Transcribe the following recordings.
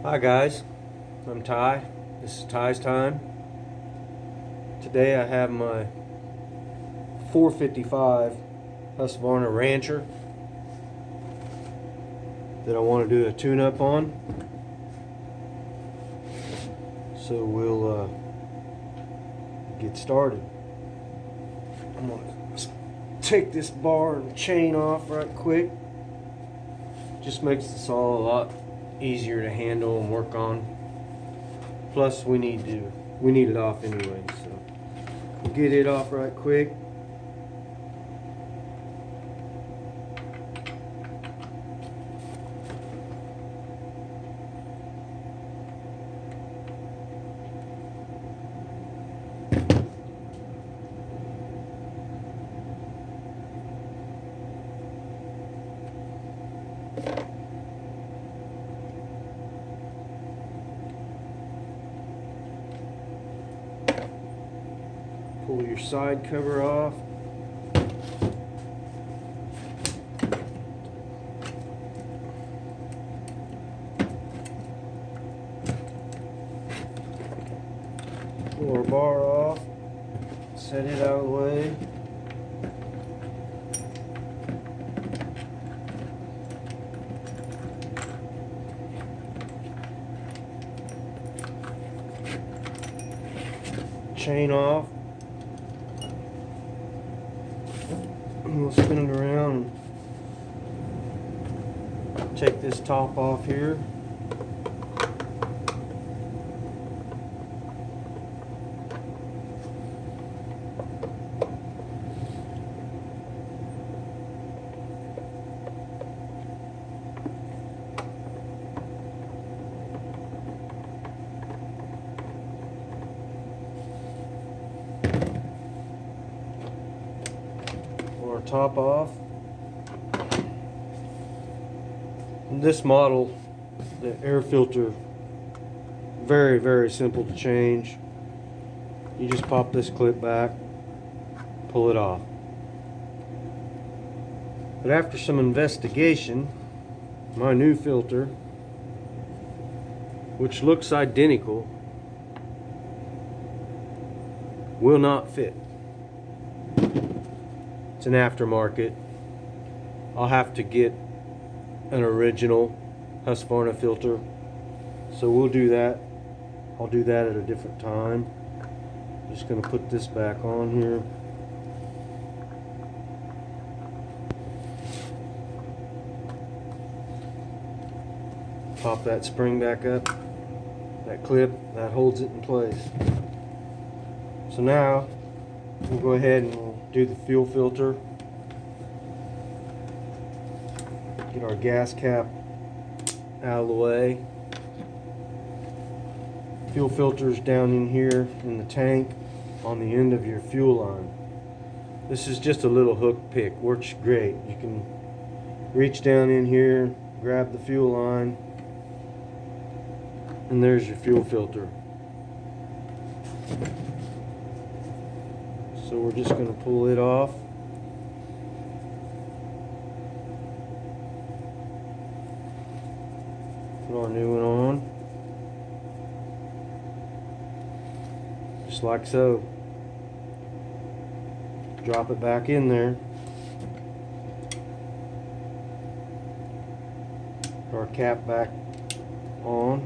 Hi guys, I'm Ty. This is Ty's time. Today I have my 455 Husqvarna Rancher that I want to do a tune-up on. So we'll get started. I'm going to take this bar and chain off right quick. Just makes the saw a lot easier to handle and work on. Plus we need it off anyway, so we'll get it off right quick. Pull your side cover off. Pull our bar off. Set it out of the way. Chain off. We'll spin it around and take this top off here. Pull our top off. And this model, the air filter, very simple to change. You just pop this clip back, pull it off. But after some investigation, my new filter, which looks identical, will not fit. It's an aftermarket. I'll have to get an original Husqvarna filter, so we'll do that. I'll do that at a different time. Just gonna put this back on here. Pop that spring back up. That clip, that holds it in place. So now we'll go ahead and we'll do the fuel filter. Get our gas cap out of the way. Fuel filter's down in here in the tank on the end of your fuel line. This is just a little hook pick, works great. You can reach down in here, grab the fuel line, and there's your fuel filter. So we're just going to pull it off. Put our new one on. Just like so. Drop it back in there. Put our cap back on.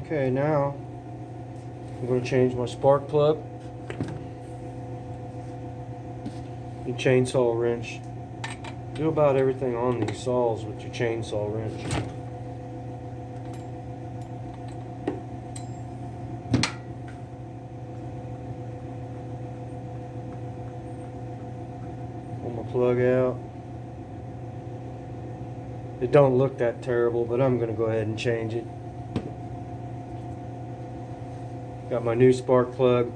Okay, now I'm going to change my spark plug. Your chainsaw wrench. Do about everything on these saws with your chainsaw wrench. Pull my plug out. It don't look that terrible, but I'm going to go ahead and change it. Got my new spark plug.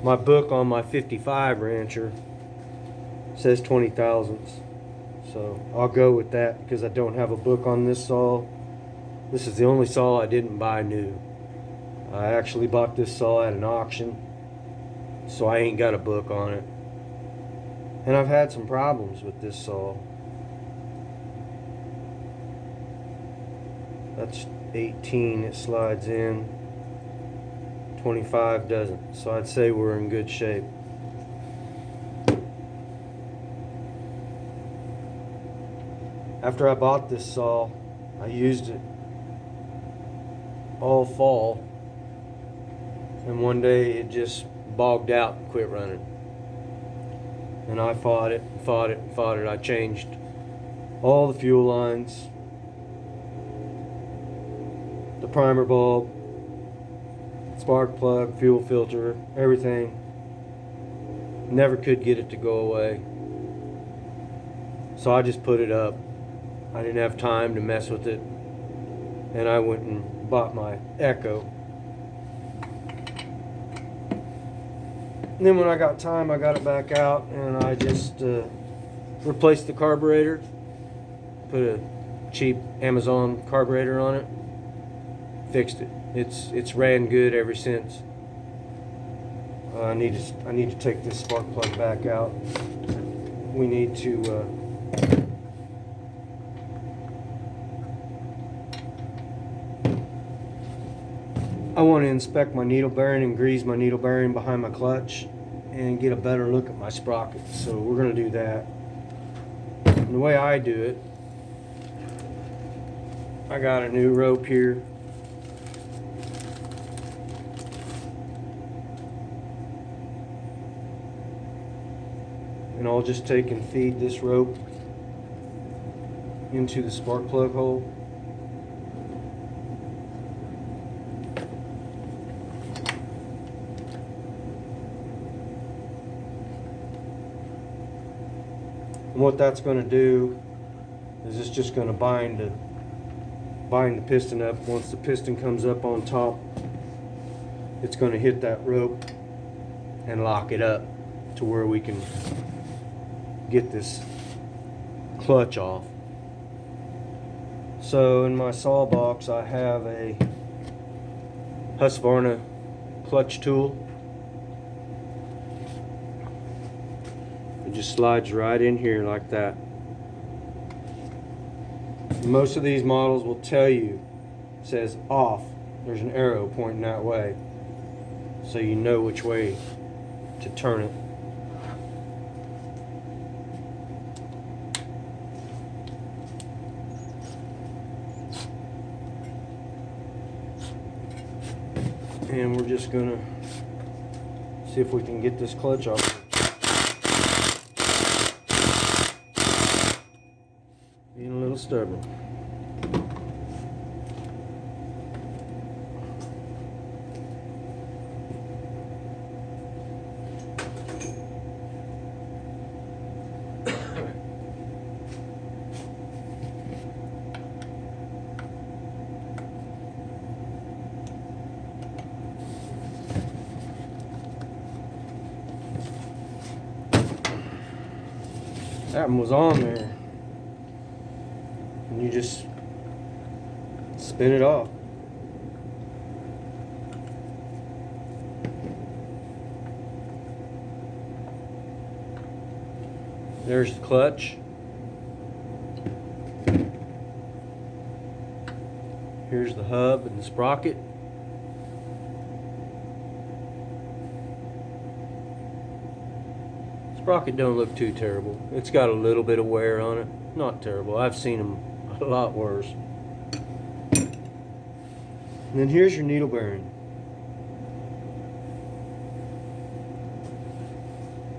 My book on my 55 Rancher says 20 thousandths. So I'll go with that because I don't have a book on this saw. This is the only saw I didn't buy new. I actually bought this saw at an auction, so I ain't got a book on it. And I've had some problems with this saw. That's 18, it slides in. 25 doesn't. So I'd say we're in good shape. After I bought this saw, I used it all fall, and one day it just bogged out and quit running. And I fought it. I changed all the fuel lines, the primer bulb, spark plug, fuel filter, everything. Never could get it to go away. So I just put it up. I didn't have time to mess with it, and I went and bought my Echo. And then when I got time, I got it back out, and I just replaced the carburetor, put a cheap Amazon carburetor on it, fixed it. It's ran good ever since. I need to take this spark plug back out. We need to I want to inspect my needle bearing and grease my needle bearing behind my clutch and get a better look at my sprocket. So we're going to do that. And the way I do it, I got a new rope here. And I'll just take and feed this rope into the spark plug hole. And what that's going to do is it's just going to bind the piston up. Once the piston comes up on top, it's going to hit that rope and lock it up to where we can get this clutch off. So in my saw box I have a Husqvarna clutch tool. It just slides right in here like that. Most of these models will tell you, it says off. There's an arrow pointing that way, so you know which way to turn it. And we're just gonna see if we can get this clutch off. Being a little stubborn. That one was on there, and you just spin it off. There's the clutch. Here's the hub and the sprocket. Sprocket don't look too terrible. It's got a little bit of wear on it. Not terrible. I've seen them a lot worse. And then here's your needle bearing.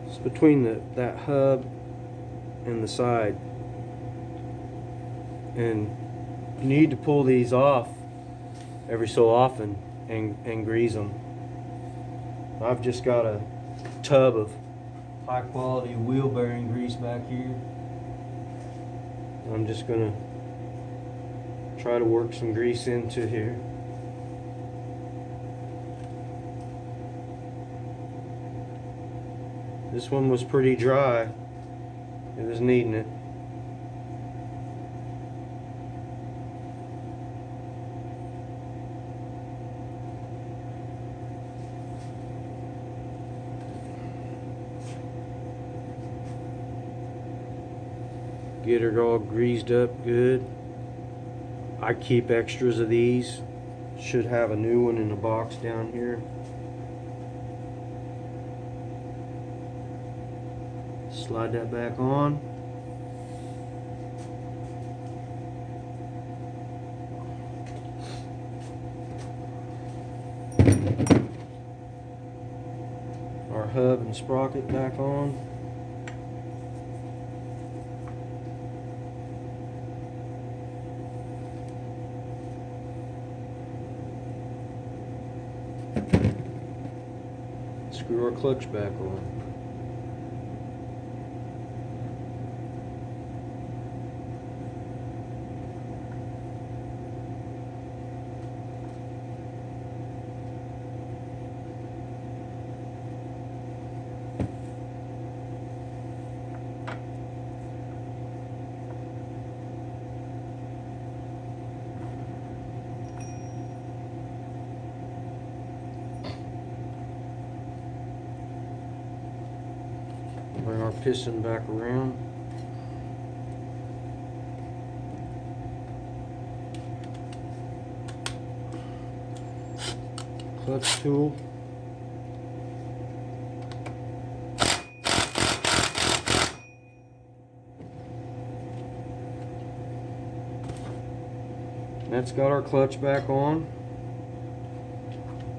It's between that hub and the side. And you need to pull these off every so often and grease them. I've just got a tub of high quality wheel bearing grease back here. I'm just gonna try to work some grease into here. This one was pretty dry. It was needing it. Get her all greased up good. I keep extras of these. Should have a new one in the box down here. Slide that back on. Our hub and sprocket back on. Screw our clutch back on. Bring our piston back around. Clutch tool. That's got our clutch back on.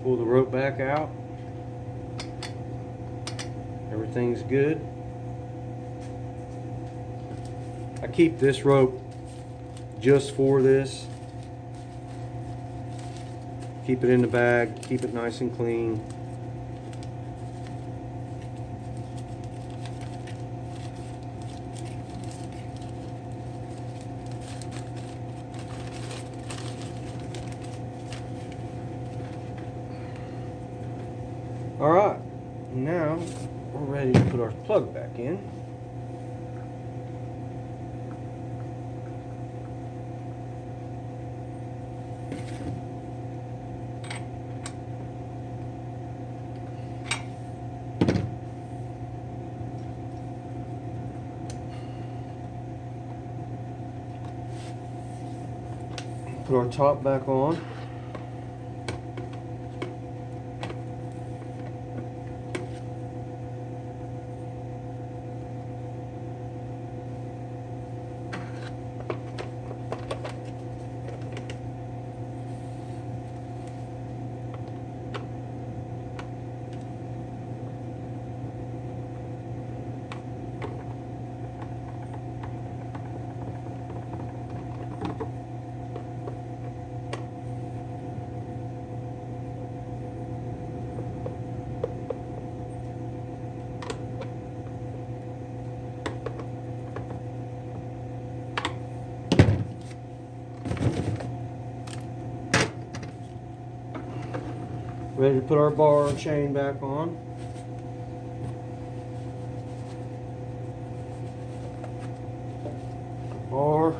Pull the rope back out. Everything's good. I keep this rope just for this. Keep it in the bag, keep it nice and clean. All right, now we're ready to put our plug back in. Put our top back on. Ready to put our bar and chain back on. Bar.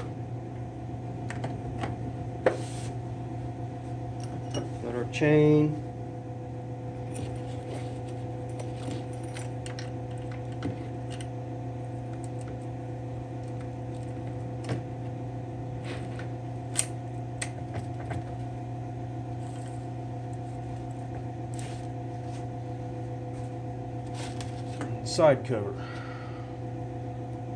Got our chain. Side cover.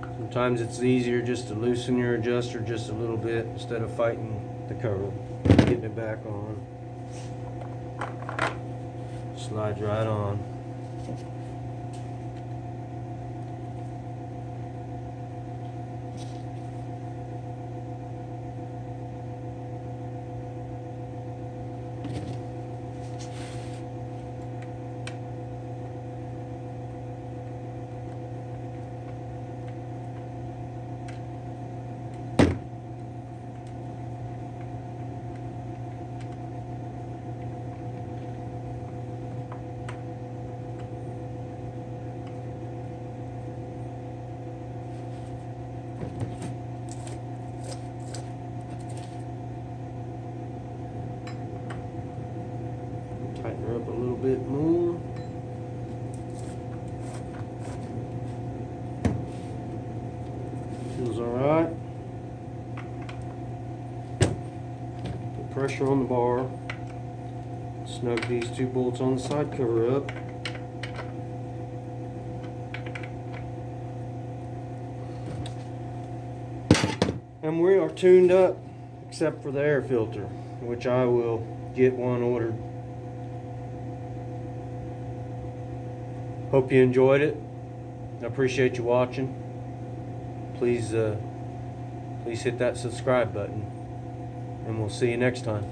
Sometimes it's easier just to loosen your adjuster just a little bit instead of fighting the cover. Getting it back on. Slides right on. pressure on the bar. Snug these 2 bolts on the side cover up. And we are tuned up except for the air filter, which I will get one ordered. Hope you enjoyed it. I appreciate you watching. Please hit that subscribe button, and we'll see you next time.